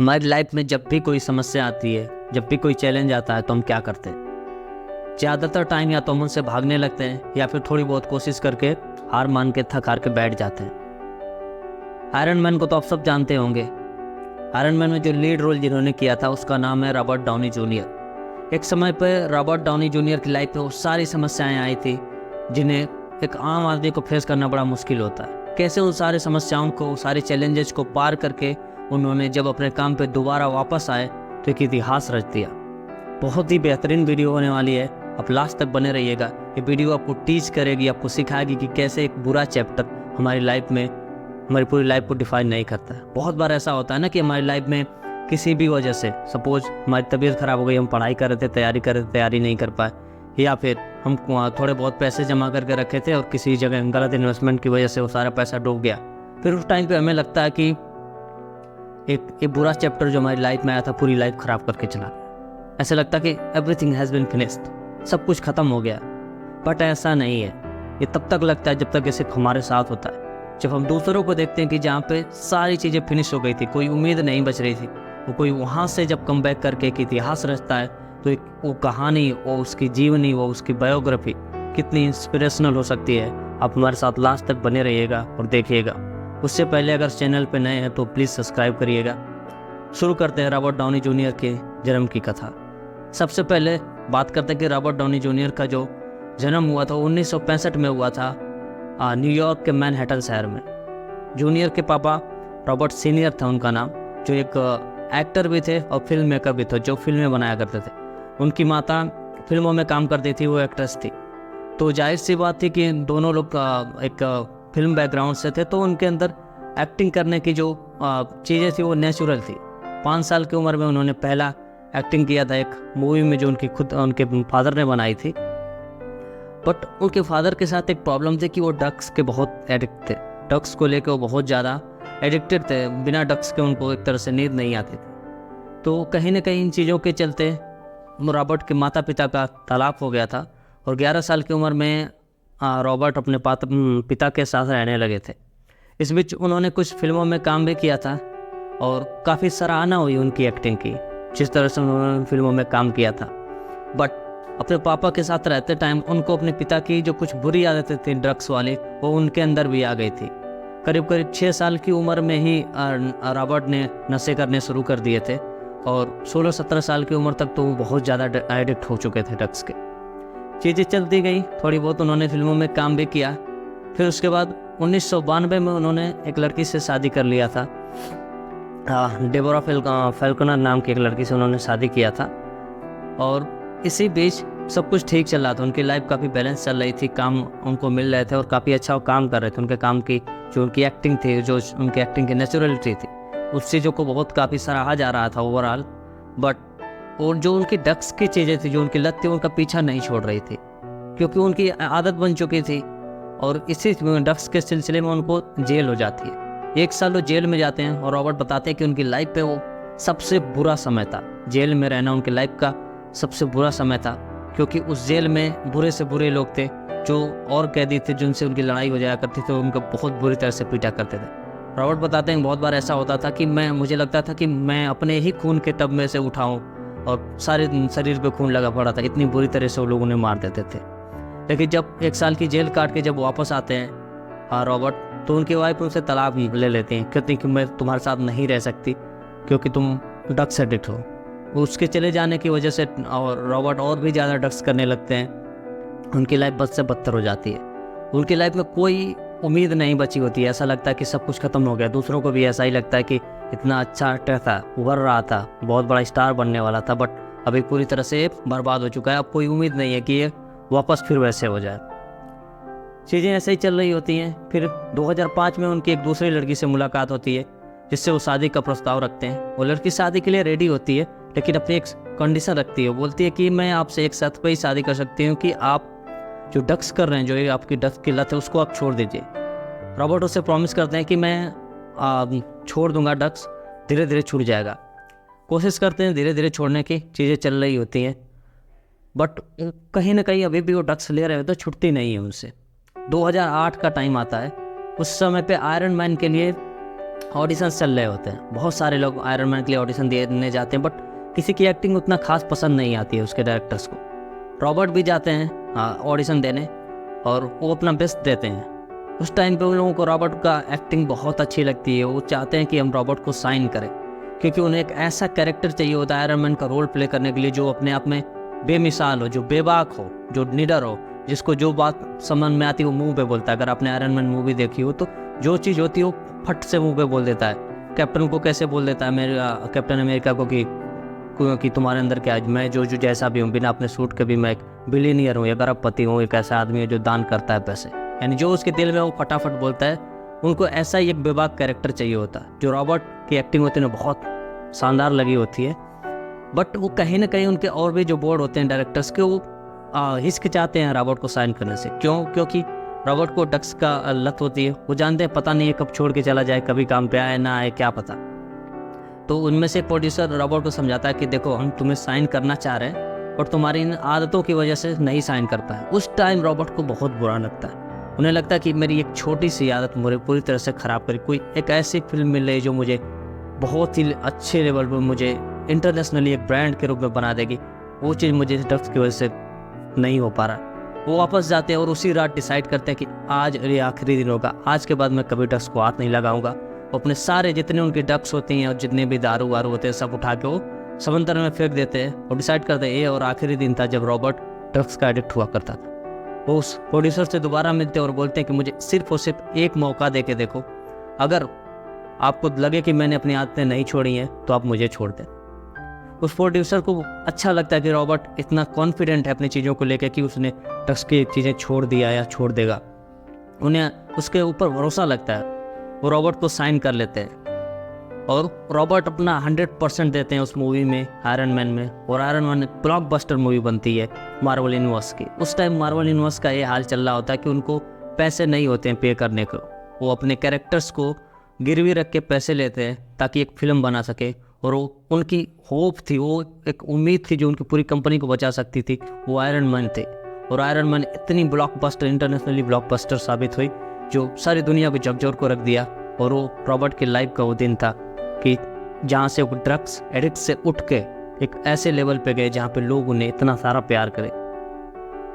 हमारी लाइफ में जब भी कोई समस्या आती है, जब भी कोई चैलेंज आता है तो हम क्या करते हैं? ज़्यादातर टाइम या तो हम उनसे भागने लगते हैं या फिर थोड़ी बहुत कोशिश करके हार मान के थक हार के बैठ जाते हैं। आयरन मैन को तो आप सब जानते होंगे। आयरन मैन में जो लीड रोल जिन्होंने किया था उसका नाम है रॉबर्ट डाउनी जूनियर। एक समय पर रॉबर्ट डाउनी जूनियर की लाइफ में वो सारी समस्याएं आई थी जिन्हें एक आम आदमी को फेस करना बड़ा मुश्किल होता है। कैसे उन सारी समस्याओं को, सारे चैलेंजेस को पार करके उन्होंने जब अपने काम पे दोबारा वापस आए तो एक इतिहास रच दिया। बहुत ही बेहतरीन वीडियो होने वाली है, आप लास्ट तक बने रहिएगा। ये वीडियो आपको टीच करेगी, आपको सिखाएगी कि कैसे एक बुरा चैप्टर हमारी लाइफ में हमारी पूरी लाइफ को डिफाइन नहीं करता है। बहुत बार ऐसा होता है ना कि हमारी लाइफ में किसी भी वजह से, सपोज हमारी तबीयत ख़राब हो गई, हम पढ़ाई कर रहे थे, तैयारी कर रहे थे, तैयारी नहीं कर पाए, या फिर हम थोड़े बहुत पैसे जमा करके रखे थे और किसी जगह गलत इन्वेस्टमेंट की वजह से वो सारा पैसा डूब गया। फिर उस टाइम पे हमें लगता है कि एक बुरा चैप्टर जो हमारी लाइफ में आया था पूरी लाइफ ख़राब करके चला गया। ऐसा लगता है कि एवरीथिंग हैज़ बीन फिनिश्ड, सब कुछ ख़त्म हो गया। बट ऐसा नहीं है। ये तब तक लगता है जब तक ये सिर्फ हमारे साथ होता है। जब हम दूसरों को देखते हैं कि जहाँ पे सारी चीज़ें फिनिश हो गई थी, कोई उम्मीद नहीं बच रही थी, वो कोई वहाँ से जब कम बैक करके एक इतिहास रचता है तो एक वो कहानी, वो उसकी जीवनी, वो उसकी बायोग्राफी कितनी इंस्पिरेशनल हो सकती है। आप हमारे साथ लास्ट तक बने रहिएगा और देखिएगा। उससे पहले अगर चैनल पे नए हैं तो प्लीज़ सब्सक्राइब करिएगा। शुरू करते हैं रॉबर्ट डाउनी जूनियर के जन्म की कथा। सबसे पहले बात करते हैं कि रॉबर्ट डाउनी जूनियर का जो जन्म हुआ था 1965 में हुआ था न्यूयॉर्क के मैनहट्टन शहर में। जूनियर के पापा रॉबर्ट सीनियर था उनका नाम, जो एक एक्टर भी थे और फिल्म मेकर भी थे, जो फिल्में बनाया करते थे। उनकी माता फिल्मों में काम करती थी, वो एक्ट्रेस थी। तो जाहिर सी बात थी कि दोनों लोग एक फिल्म बैकग्राउंड से थे, तो उनके अंदर एक्टिंग करने की जो चीज़ें थी वो नेचुरल थी। 5 साल की उम्र में उन्होंने पहला एक्टिंग किया था एक मूवी में जो उनके फादर ने बनाई थी। बट उनके फादर के साथ एक प्रॉब्लम थी कि वो ड्रग्स के बहुत एडिक्ट थे। ड्रग्स को लेकर वो बहुत ज़्यादा एडिक्टेड थे। बिना ड्रग्स के उनको एक तरह से नींद नहीं आती थी। तो कहीं ना कहीं इन चीज़ों के चलते रॉबर्ट के माता पिता का तलाक हो गया था और 11 साल की उम्र में रॉबर्ट अपने पिता के साथ रहने लगे थे। इस बीच उन्होंने कुछ फिल्मों में काम भी किया था और काफ़ी सराहना हुई उनकी एक्टिंग की, जिस तरह से उन्होंने फिल्मों में काम किया था। बट अपने पापा के साथ रहते टाइम उनको अपने पिता की जो कुछ बुरी आदतें थी ड्रग्स वाली, वो उनके अंदर भी आ गई थी। करीब 6 साल की उम्र में ही रॉबर्ट ने नशे करने शुरू कर दिए थे और 16-17 साल की उम्र तक तो वो बहुत ज़्यादा एडिक्ट हो चुके थे ड्रग्स के। चीज़ें चलती गई, थोड़ी बहुत उन्होंने फिल्मों में काम भी किया। फिर उसके बाद 1992 में उन्होंने एक लड़की से शादी कर लिया था। डेबोरा फेल्कोनर नाम की एक लड़की से उन्होंने शादी किया था और इसी बीच सब कुछ ठीक चल रहा था। उनकी लाइफ काफ़ी बैलेंस चल रही थी, काम उनको मिल रहे थे और काफ़ी अच्छा वो काम कर रहे थे। उनके काम की जो उनकी एक्टिंग थी, जो उनकी एक्टिंग की नेचुरलिटी थी, उस चीज़ों को बहुत काफ़ी सराहा जा रहा था ओवरऑल। बट और जो उनकी ड्रग्स की चीज़ें थी, जो उनकी लत थी, उनका पीछा नहीं छोड़ रही थी क्योंकि उनकी आदत बन चुकी थी और इसी ड्रग्स के सिलसिले में उनको जेल हो जाती है। 1 साल वो जेल में जाते हैं और रॉबर्ट बताते हैं कि उनकी लाइफ पे वो सबसे बुरा समय था। जेल में रहना उनकी लाइफ का सबसे बुरा समय था क्योंकि उस जेल में बुरे से बुरे लोग थे, जो और कैदी थे जिनसे उनकी लड़ाई हो जाया करती थी, उनको बहुत बुरी तरह से पीटा करते थे। रॉबर्ट बताते हैं बहुत बार ऐसा होता था कि मुझे लगता था कि मैं अपने ही खून के टब में से उठाऊँ और सारे शरीर पे खून लगा पड़ा था, इतनी बुरी तरह से वो लोग उन्हें मार देते थे। लेकिन जब 1 साल की जेल काट के जब वापस आते हैं रॉबर्ट, तो उनकी वाइफ उनसे तलाक ले लेते हैं। कहती कि मैं तुम्हारे साथ नहीं रह सकती क्योंकि तुम ड्रग्स एडिक्ट हो। उसके चले जाने की वजह से और रॉबर्ट और भी ज़्यादा ड्रग्स करने लगते हैं। उनकी लाइफ बद से बदतर हो जाती है। उनकी लाइफ में कोई उम्मीद नहीं बची होती है। ऐसा लगता है कि सब कुछ खत्म हो गया। दूसरों को भी ऐसा ही लगता है कि इतना अच्छा एक्टर था, उभर रहा था, बहुत बड़ा स्टार बनने वाला था, बट अभी पूरी तरह से बर्बाद हो चुका है। अब कोई उम्मीद नहीं है कि ये वापस फिर वैसे हो जाए। चीज़ें ऐसे ही चल रही होती हैं। फिर 2005 में उनकी एक दूसरी लड़की से मुलाकात होती है जिससे वो शादी का प्रस्ताव रखते हैं। वो लड़की शादी के लिए रेडी होती है लेकिन अपनी एक कंडीशन रखती है। वो बोलती है कि मैं आपसे एक शर्त पे ही शादी कर सकती हूँ कि आप जो ड्रग्स कर रहे हैं, जो ये आपकी ड्रग्स की लत है, उसको आप छोड़ दीजिए। रॉबर्ट उससे प्रॉमिस करते हैं कि मैं छोड़ दूंगा, ड्रग्स धीरे धीरे छूट जाएगा। कोशिश करते हैं धीरे धीरे छोड़ने की, चीज़ें चल रही होती हैं, बट कहीं ना कहीं अभी भी वो ड्रग्स ले रहे हो तो छुट्टी नहीं है उनसे। 2008 का टाइम आता है। उस समय पे आयरन मैन के लिए ऑडिशंस चल रहे होते हैं, बहुत सारे लोग आयरन मैन के लिए ऑडिशन देने जाते हैं, बट किसी की एक्टिंग उतना खास पसंद नहीं आती है उसके डायरेक्टर्स को। रॉबर्ट भी जाते हैं ऑडिशन देने और वो अपना बेस्ट देते हैं। उस टाइम पे उन लोगों को रॉबर्ट का एक्टिंग बहुत अच्छी लगती है, वो चाहते हैं कि हम रॉबर्ट को साइन करें, क्योंकि उन्हें एक ऐसा कैरेक्टर चाहिए होता है आयरन मैन का रोल प्ले करने के लिए जो अपने आप में बेमिसाल हो, जो बेबाक हो, जो निडर हो, जिसको जो बात समझ में आती है वो मुंह पे बोलता है। अगर आपने आयरन मैन मूवी देखी हो तो जो चीज़ होती है वो फट से मुंह पे बोल देता है। कैप्टन को कैसे बोल देता है कैप्टन अमेरिका को कि तुम्हारे अंदर क्या है, मैं जो जैसा भी हूँ, बिना अपने सूट के भी मैं एक बिलियनियर हूँ, एक अरबपति हूँ, एक ऐसा आदमी है जो दान करता है पैसे, यानी जो उसके दिल में वो फटाफट बोलता है। उनको ऐसा ही एक बेबाक कैरेक्टर चाहिए होता है। जो रॉबर्ट की एक्टिंग होती है ना बहुत शानदार लगी होती है, बट वो कहीं ना कहीं उनके और भी जो बोर्ड होते हैं डायरेक्टर्स के, वो हिचकिचाते हैं रॉबर्ट को साइन करने से। क्योंकि रॉबर्ट को ड्रग्स का लत होती है, वो जानते हैं पता नहीं है कब छोड़ के चला जाए, कभी काम पे आए ना आए, क्या पता। तो उनमें से प्रोड्यूसर रॉबर्ट को समझाता है कि देखो हम तुम्हें साइन करना चाह रहे हैं और तुम्हारी इन आदतों की वजह से नहीं साइन कर पाए। उस टाइम रॉबर्ट को बहुत बुरा लगता है, उन्हें लगता है कि मेरी एक छोटी सी आदत मुझे पूरी तरह से ख़राब करी। कोई एक ऐसी फिल्म मिल रही जो मुझे बहुत ही अच्छे लेवल पर मुझे इंटरनेशनली एक ब्रांड के रूप में बना देगी, वो चीज़ मुझे ड्रग्स की वजह से नहीं हो पा रहा। वो वापस जाते हैं और उसी रात डिसाइड करते हैं कि आज ये आखिरी दिन होगा, आज के बाद मैं कभी ड्रग्स को हाथ नहीं लगाऊंगा। वो अपने सारे जितने उनके ड्रग्स होते हैं और जितने भी दारू वारू होते हैं सब उठा के वो समंदर में फेंक देते हैं और डिसाइड करते हैं ये और आखिरी दिन था जब रॉबर्ट ड्रग्स का एडिक्ट हुआ करता था। वो उस प्रोड्यूसर से दोबारा मिलते हैं और बोलते हैं कि मुझे सिर्फ और सिर्फ एक मौका दे के देखो, अगर आपको लगे कि मैंने अपनी आदतें नहीं छोड़ी हैं तो आप मुझे छोड़ दें। उस प्रोड्यूसर को अच्छा लगता है कि रॉबर्ट इतना कॉन्फिडेंट है अपनी चीज़ों को लेकर कि उसने ड्रग्स की चीज़ें छोड़ दिया या छोड़ देगा। उन्हें उसके ऊपर भरोसा लगता है, वो रॉबर्ट को साइन कर लेते हैं और रॉबर्ट अपना 100% देते हैं उस मूवी में, आयरन मैन में। और आयरन मैन ब्लॉकबस्टर मूवी बनती है मार्वल यूनिवर्स की। उस टाइम मार्वल यूनिवर्स का ये हाल चल रहा होता है कि उनको पैसे नहीं होते हैं पे करने को, वो अपने कैरेक्टर्स को गिरवी रख के पैसे लेते हैं ताकि एक फिल्म बना सके। और वो उनकी होप थी, वो एक उम्मीद थी जो उनकी पूरी कंपनी को बचा सकती थी, वो आयरन मैन थे। और आयरन मैन इतनी ब्लॉकबस्टर, इंटरनेशनली ब्लॉकबस्टर साबित हुई जो सारी दुनिया को झकझोर को रख दिया। और वो रॉबर्ट की लाइफ का वो दिन था कि जहाँ से वो ड्रग्स एडिक्ट से उठ के एक ऐसे लेवल पे गए जहाँ पे लोग उन्हें इतना सारा प्यार करे।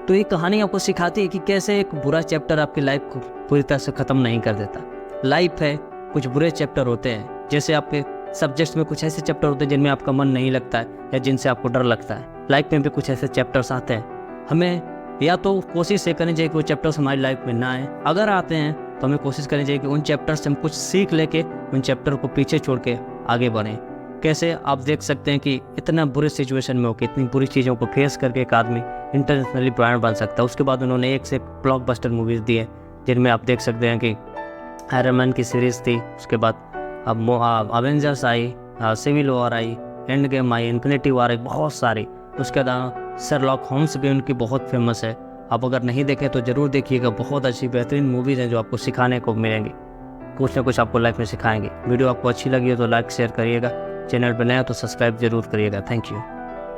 तो ये कहानी आपको सिखाती है कि कैसे एक बुरा चैप्टर आपकी लाइफ को पूरी तरह से ख़त्म नहीं कर देता। लाइफ है, कुछ बुरे चैप्टर होते हैं, जैसे आपके सब्जेक्ट्स में कुछ ऐसे चैप्टर होते हैं जिनमें आपका मन नहीं लगता है या जिनसे आपको डर लगता है। लाइफ में भी कुछ ऐसे चैप्टर्स आते हैं, हमें या तो कोशिश ये करनी चाहिए कि वो चैप्टर्स हमारी लाइफ में ना आए, अगर आते हैं तो हमें कोशिश करनी चाहिए कि उन चैप्टर्स से हम कुछ सीख लेके उन चैप्टर को पीछे छोड़ के आगे बढ़ें। कैसे आप देख सकते हैं कि इतना बुरे सिचुएशन में होकर, इतनी बुरी चीज़ों को फेस करके एक आदमी इंटरनेशनली ब्रांड बन सकता है। उसके बाद उन्होंने एक से ब्लॉकबस्टर मूवीज़ दी है जिनमें आप देख सकते हैं कि आयरन मैन की सीरीज़ थी, उसके बाद अब अवेंजर्स आई, सिविल वॉर आई, एंड गेम आई, इन्फिनिटी वॉर आई, बहुत सारी। उसके बाद शर्लॉक होम्स भी उनकी बहुत फेमस है। आप अगर नहीं देखें तो ज़रूर देखिएगा, बहुत अच्छी बेहतरीन मूवीज़ हैं जो आपको सिखाने को मिलेंगी, कुछ ना कुछ आपको लाइफ में सिखाएंगे। वीडियो आपको अच्छी लगी हो तो लाइक शेयर करिएगा, चैनल पर नया तो सब्सक्राइब जरूर करिएगा। Thank you.